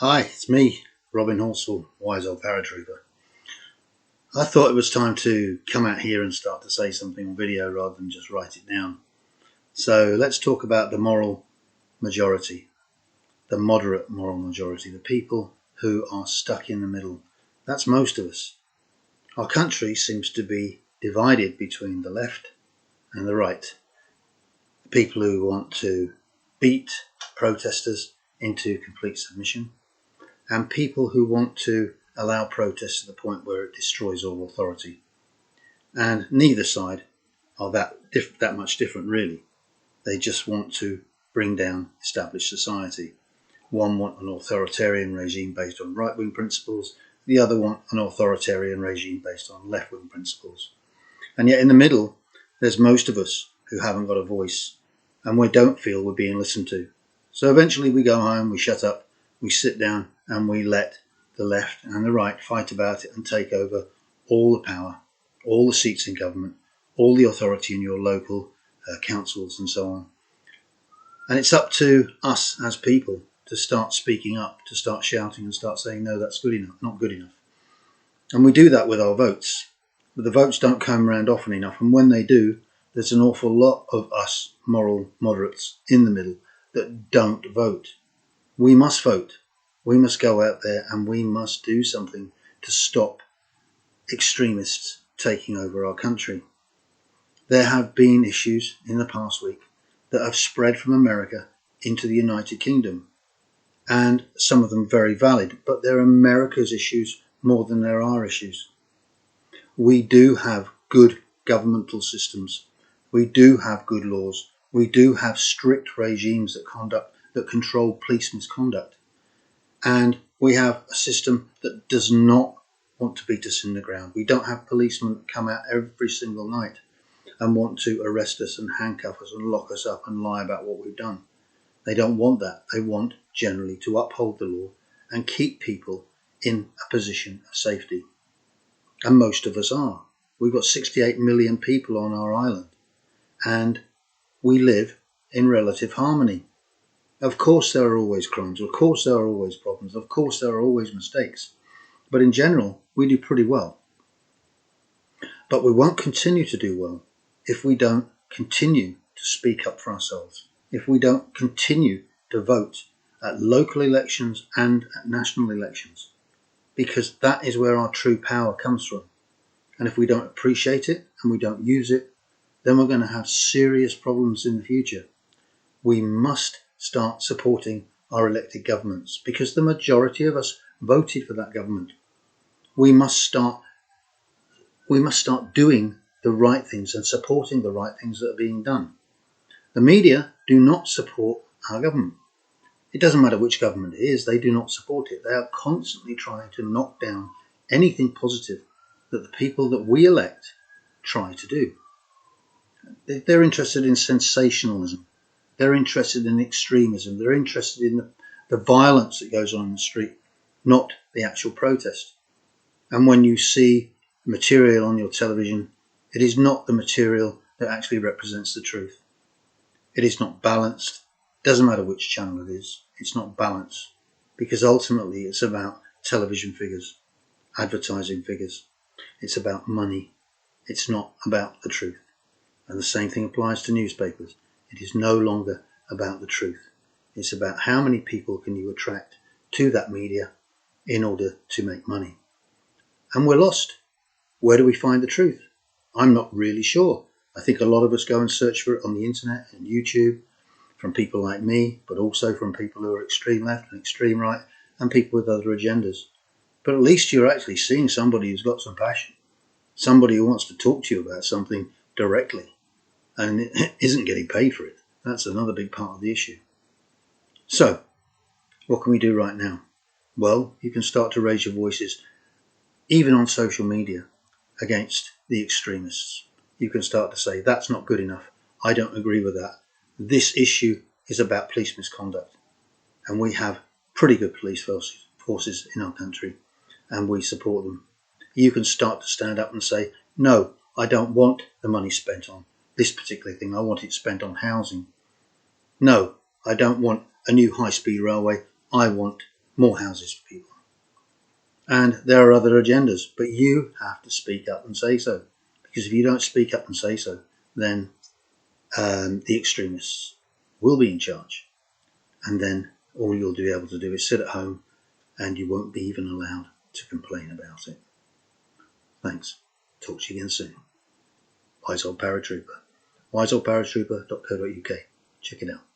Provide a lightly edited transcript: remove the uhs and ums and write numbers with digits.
Hi, it's me, Robin Horsfall, wise old paratrooper. I thought it was time to come out here and start to say something on video rather than just write it down. So let's talk about the moral majority, the moderate moral majority, the people who are stuck in the middle. That's most of us. Our country seems to be divided between the left and the right. The people who want to beat protesters into complete submission, and people who want to allow protest to the point where it destroys all authority. And neither side are that much different, really. They just want to bring down established society. One want an authoritarian regime based on right-wing principles. The other want an authoritarian regime based on left-wing principles. And yet in the middle, there's most of us who haven't got a voice and we don't feel we're being listened to. So eventually we go home, we shut up, we sit down and we let the left and the right fight about it and take over all the power, all the seats in government, all the authority in your local councils and so on. And it's up to us as people to start speaking up, to start shouting and start saying, no, that's good enough, not good enough. And we do that with our votes. But the votes don't come around often enough. And when they do, there's an awful lot of us moral moderates in the middle that don't vote. We must vote. We must go out there and we must do something to stop extremists taking over our country. There have been issues in the past week that have spread from America into the United Kingdom, and some of them very valid, but they're America's issues more than there are issues. We do have good governmental systems. We do have good laws. We do have strict regimes that control police misconduct. And we have a system that does not want to beat us in the ground. We don't have policemen that come out every single night and want to arrest us and handcuff us and lock us up and lie about what we've done. They don't want that. They want generally to uphold the law and keep people in a position of safety. And most of us are. We've got 68 million people on our island and we live in relative harmony. Of course there are always crimes, of course there are always problems, of course there are always mistakes, but in general we do pretty well. But we won't continue to do well if we don't continue to speak up for ourselves, if we don't continue to vote at local elections and at national elections, because that is where our true power comes from. And if we don't appreciate it and we don't use it, then we're going to have serious problems in the future. We must start supporting our elected governments because the majority of us voted for that government. We must start doing the right things and supporting the right things that are being done. The media do not support our government. It doesn't matter which government it is, they do not support it. They are constantly trying to knock down anything positive that the people that we elect try to do. They're interested in sensationalism. They're interested in extremism. They're interested in the violence that goes on in the street, not the actual protest. And when you see material on your television, it is not the material that actually represents the truth. It is not balanced. It doesn't matter which channel it is. It's not balanced because ultimately it's about television figures, advertising figures. It's about money. It's not about the truth. And the same thing applies to newspapers. It is no longer about the truth. It's about how many people can you attract to that media in order to make money. And we're lost. Where do we find the truth? I'm not really sure. I think a lot of us go and search for it on the internet and YouTube from people like me, but also from people who are extreme left and extreme right and people with other agendas. But at least you're actually seeing somebody who's got some passion, somebody who wants to talk to you about something directly and isn't getting paid for it. That's another big part of the issue. So, what can we do right now? Well, you can start to raise your voices, even on social media, against the extremists. You can start to say, that's not good enough. I don't agree with that. This issue is about police misconduct. And we have pretty good police forces in our country, and we support them. You can start to stand up and say, no, I don't want the money spent on this particular thing. I want it spent on housing. No, I don't want a new high-speed railway. I want more houses for people. And there are other agendas, but you have to speak up and say so. Because if you don't speak up and say so, then the extremists will be in charge. And then all you'll be able to do is sit at home and you won't be even allowed to complain about it. Thanks. Talk to you again soon. Wise Old Paratrooper. wiseoldparatrooper.co.uk. Check it out.